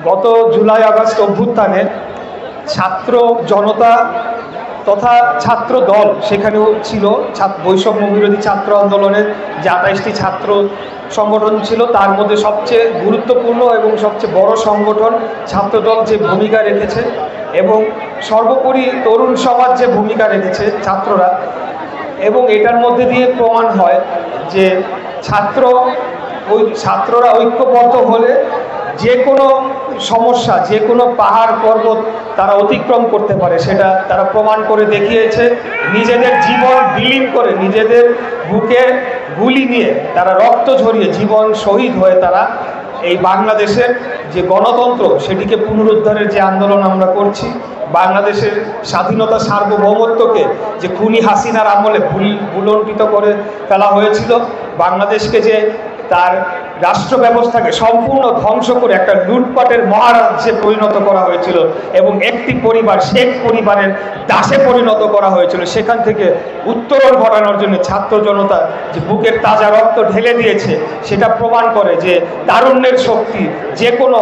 গত July August অভ্যুত্থানে ছাত্র জনতা তথা ছাত্র দল সেখানেও ছিল। বৈষম্য বিরোধী ছাত্র আন্দোলনের যে 28টি ছাত্র সংগঠন ছিল, তার মধ্যে সবচেয়ে গুরুত্বপূর্ণ এবং সবচেয়ে বড় সংগঠন ছাত্রদল যে ভূমিকা রেখেছে, এবং সর্বোপরি তরুণ সমাজ যে ভূমিকা রেখেছে ছাত্ররা, এবং এটার মধ্যে দিয়ে প্রমাণ হয় যে ছাত্ররা ঐক্যবদ্ধ হলে যে কোনো সমস্যা, যে কোনো পাহাড় পর্বত তারা অতিক্রম করতে পারে। সেটা তারা প্রমাণ করে দেখিয়েছে। নিজেদের জীবন বিলীন করে, নিজেদের বুকে গুলি নিয়ে, তারা রক্ত ঝরিয়ে, জীবন শহীদ হয়ে তারা এই বাংলাদেশের যে গণতন্ত্র সেটিকে পুনরুদ্ধারের যে আন্দোলন আমরা করছি, বাংলাদেশের স্বাধীনতা সার্বভৌমত্বকে যে খুনি হাসিনার আমলে ভুলণ্ঠিত করে ফেলা হয়েছিল, বাংলাদেশকে যে তার রাষ্ট্র ব্যবস্থাকে সম্পূর্ণ ধ্বংস করে একটা লুটপাটের মহারাজ্যে পরিণত করা হয়েছিল এবং একটি পরিবার, শেখ পরিবারের দাসে পরিণত করা হয়েছিল, সেখান থেকে উত্তরণ ঘটানোর জন্য ছাত্র জনতা যে বুকের তাজা রক্ত ঢেলে দিয়েছে, সেটা প্রমাণ করে যে তারুণ্যের শক্তি যে কোনো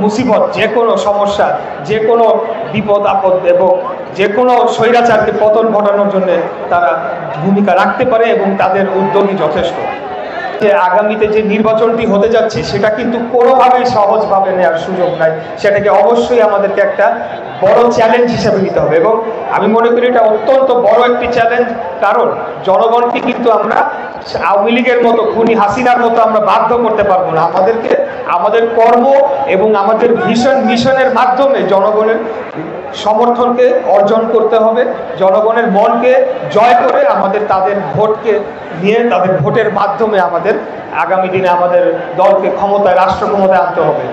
মুসিবত, যে কোনো সমস্যা, যে কোনো বিপদ আপদ এবং যে কোনো স্বৈরাচারকে পতন ঘটানোর জন্য তারা ভূমিকা রাখতে পারে, এবং তাদের উদ্যোগই যথেষ্ট। যে আগামীতে যে নির্বাচনটি হতে যাচ্ছে সেটা কিন্তু কোনোভাবেই সহজভাবে নেওয়ার সুযোগ নাই। সেটাকে অবশ্যই আমাদেরকে একটা বড় চ্যালেঞ্জ হিসেবে নিতে হবে, এবং আমি মনে করি এটা অত্যন্ত বড় একটি চ্যালেঞ্জ। কারণ জনগণকে কিন্তু আমরা আওয়ামী লীগের মতো, খুনি হাসিনার মতো আমরা বাধ্য করতে পারবো না। আমাদেরকে আমাদের কর্ম এবং আমাদের মিশনের মাধ্যমে জনগণের সমর্থনকে অর্জন করতে হবে। জনগণের মনকে জয় করে তাদের ভোটকে নিয়ে, তাদের ভোটের মাধ্যমে আমাদের আগামী দিনে আমাদের দলকে ক্ষমতায়, রাষ্ট্র ক্ষমতায় আনতে হবে।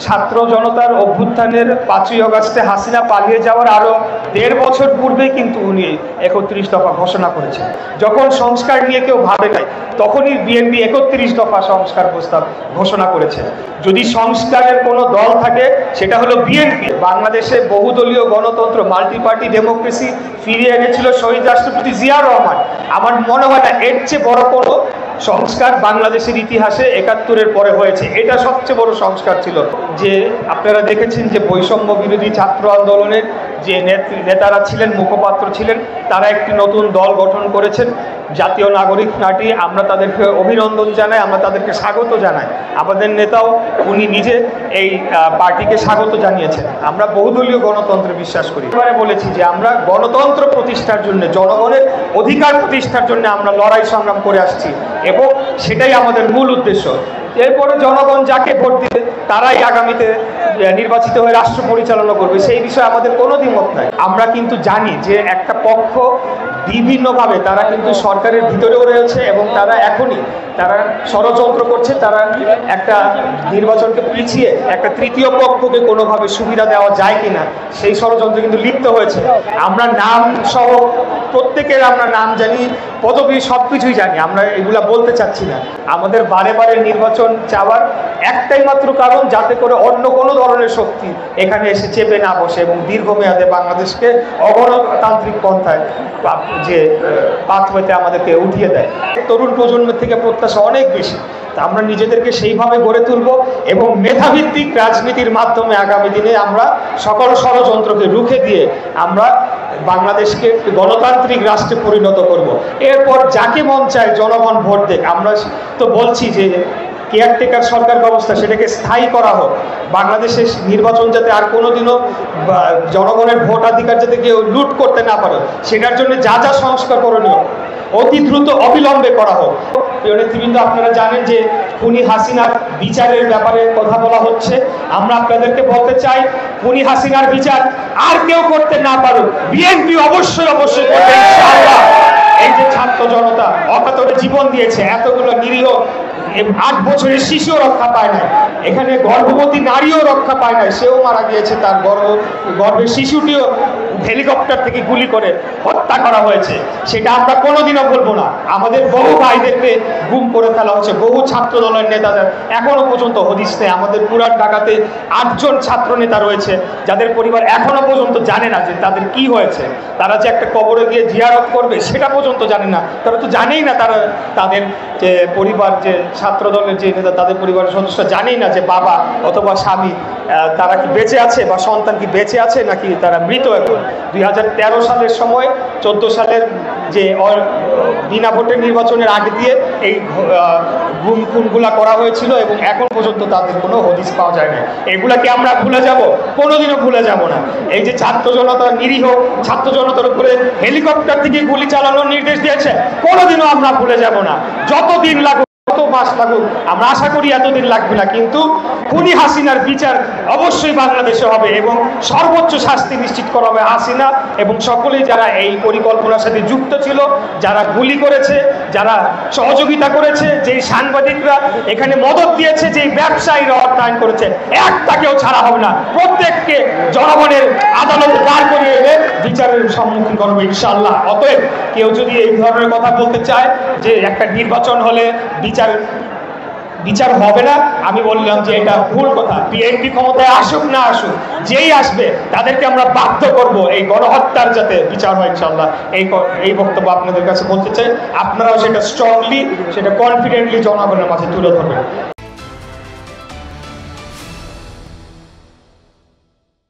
ছাত্র জনতার অভ্যুত্থানের 5ই আগস্টে হাসিনা পালিয়ে যাওয়ার আরও 1.5 বছর পূর্বেই কিন্তু উনি 31 দফা ঘোষণা করেছেন। যখন সংস্কার নিয়ে কেউ ভাবে নাই, তখনই বিএনপি 31 দফা সংস্কার প্রস্তাব ঘোষণা করেছে। যদি সংস্কারের কোনো দল থাকে সেটা হলো বিএনপি। বাংলাদেশে বহুদলীয় গণতন্ত্র, মাল্টিপার্টি ডেমোক্রেসি ফিরিয়ে এনেছিল শহীদ রাষ্ট্রপতি জিয়াউর রহমান। আমার মনে হয় না এর চেয়ে বড় কোনো সংস্কার বাংলাদেশের ইতিহাসে 71-এর পরে হয়েছে। এটা সবচেয়ে বড় সংস্কার ছিল। যে আপনারা দেখেছেন যে বৈষম্য বিরোধী ছাত্র আন্দোলনের যে নেতারা ছিলেন, মুখপাত্র ছিলেন, তারা একটি নতুন দল গঠন করেছেন, জাতীয় নাগরিক পার্টি। আমরা তাদেরকে অভিনন্দন জানাই, আমরা তাদেরকে স্বাগত জানাই। আমাদের নেতাও উনি নিজে এই পার্টিকে স্বাগত জানিয়েছেন। আমরা বহুদলীয় গণতন্ত্রে বিশ্বাস করি। এবারে বলেছি যে আমরা গণতন্ত্র প্রতিষ্ঠার জন্য, জনগণের অধিকার প্রতিষ্ঠার জন্য আমরা লড়াই সংগ্রাম করে আসছি, এবং সেটাই আমাদের মূল উদ্দেশ্য। এরপরে জনগণ যাকে ভোট দিবে তারাই আগামীতে নির্বাচিত হয়ে রাষ্ট্র পরিচালনা করবে, সেই বিষয়ে আমাদের কোনো দ্বিমত নাই। আমরা কিন্তু জানি যে একটা পক্ষ বিভিন্নভাবে তারা কিন্তু সরকারের ভিতরেও রয়েছে, এবং তারা এখনই তারা ষড়যন্ত্র করছে। তারা একটা নির্বাচনকে পিছিয়ে একটা তৃতীয় পক্ষকে কোনোভাবে সুবিধা দেওয়া যায় কিনা সেই ষড়যন্ত্রে কিন্তু লিপ্ত হয়েছে। আমরা নাম সহ প্রত্যেকের আমরা নাম জানি, পদবি সব কিছুই জানি। আমরা এগুলা বলতে চাচ্ছি না। আমাদের বারে বারে নির্বাচন চাওয়ার একটাই মাত্র কারণ, যাতে করে অন্য কোনো ধরনের শক্তি এখানে এসে চেপে না বসে এবং দীর্ঘমেয়াদে বাংলাদেশকে অগণতান্ত্রিক পন্থায় যে পাথওয়েতে আমাদেরকে উঠিয়ে দেয়। তরুণ প্রজন্মের থেকে প্রত্যাশা অনেক বেশি। তা আমরা নিজেদেরকে সেইভাবে গড়ে তুলব, এবং মেধাভিত্তিক রাজনীতির মাধ্যমে আগামী দিনে আমরা সকল ষড়যন্ত্রকে রুখে দিয়ে আমরা বাংলাদেশকে গণতান্ত্রিক রাষ্ট্রে পরিণত করব। এরপর যাকে মন চায় জনগণ ভোট দেখ। আমরা তো বলছি যে কেয়ারটেকার সরকার ব্যবস্থা সেটাকে স্থায়ী করা হোক। বাংলাদেশের নির্বাচন যাতে আর কোনোদিনও জনগণের ভোটাধিকার যাতে কেউ লুট করতে না পারে, সেটার জন্য যা যা সংস্কার করণীয় অতি দ্রুত অবিলম্বে করা হোক। প্রিয় নেতৃবৃন্দ, আপনারা জানেন যে খুনি হাসিনার বিচারের ব্যাপারে কথা বলা হচ্ছে। আমরা আপনাদেরকে বলতে চাই, খুনি হাসিনার বিচার আর কেউ করতে না পারুক, বিএনপি অবশ্যই করবে ইনশাআল্লাহ। এই যে ছাত্র জনতা অকাতরে জীবন দিয়েছে, এতগুলো নিরীহ 8 বছরের শিশুও রক্ষা পায় না, এখানে গর্ভবতী নারীও রক্ষা পায় না, সেও মারা গিয়েছে, তার গর্ভের শিশুটিও হেলিকপ্টার থেকে গুলি করে হত্যা করা হয়েছে। সেটা আমরা কোনোদিনও বলবো না। আমাদের বহু ভাইদেরকে গুম করে ফেলা হচ্ছে, বহু ছাত্র দলের নেতাদের এখনো পর্যন্ত হদিস নেই। আমাদের পুরান ঢাকাতে 8 জন ছাত্র নেতা রয়েছে যাদের পরিবার এখনো পর্যন্ত জানে না যে তাদের কি হয়েছে। তারা যে একটা কবরে গিয়ে জিয়ারত করবে সেটা পর্যন্ত জানে না। তারা তো জানেই না, তাদের যে পরিবার, যে ছাত্র দলের যে নেতা, তাদের পরিবারের সদস্য জানেই না যে বাবা অথবা স্বামী তারা কি বেঁচে আছে বা সন্তান কি বেঁচে আছে নাকি তারা মৃত এখন। 2013 সালের সময় 14 সালের যে বিনা ভোটের নির্বাচনের আগে দিয়ে এই গুম খুনগুলা করা হয়েছিল এবং এখন পর্যন্ত তাদের কোনো হদিস পাওয়া যায় না। এগুলাকে আমরা ভুলে যাব? কোনোদিনও ভুলে যাব না। এই যে ছাত্র জনতা, নিরীহ ছাত্র জনতার উপরে হেলিকপ্টার থেকে গুলি চালানোর নির্দেশ দিয়েছে, কোনোদিনও আমরা ভুলে যাব না। যতদিন লাগুক, কত মাস লাগুক, আমরা আশা করি এতদিন লাগবে না, কিন্তু খুনি হাসিনার বিচার অবশ্যই বাংলাদেশে হবে এবং সর্বোচ্চ শাস্তি নিশ্চিত করা হবে হাসিনা এবং সকলেই যারা এই পরিকল্পনার সাথে যুক্ত ছিল, যারা গুলি করেছে, যারা সহযোগিতা করেছে, যেই সাংবাদিকরা এখানে মদত দিয়েছে, যেই ব্যবসায়ীরা অর্থায়ন করেছে, একটাকেও ছাড়া হবে না। প্রত্যেককে জনগণের আদালতে দাঁড় করিয়ে এনে বিচারের সম্মুখীন করবে ইনশাআল্লাহ। অতএব কেউ যদি এই ধরনের কথা বলতে চায় যে একটা নির্বাচন হলে বিচার হবে না, আমি বললাম যে এটা ভুল কথা। বিএনপি ক্ষমতায় আসুক না আসুক, যেই আসবে তাদেরকে আমরা বাধ্য করব এই গণহত্যার যাতে বিচার হয় ইনশাআল্লাহ। এই বক্তব্য আপনাদের কাছে বলতে চাই। আপনারাও সেটা স্ট্রংলি, সেটা কনফিডেন্টলি জনগণের মাঝে তুলে ধরবেন।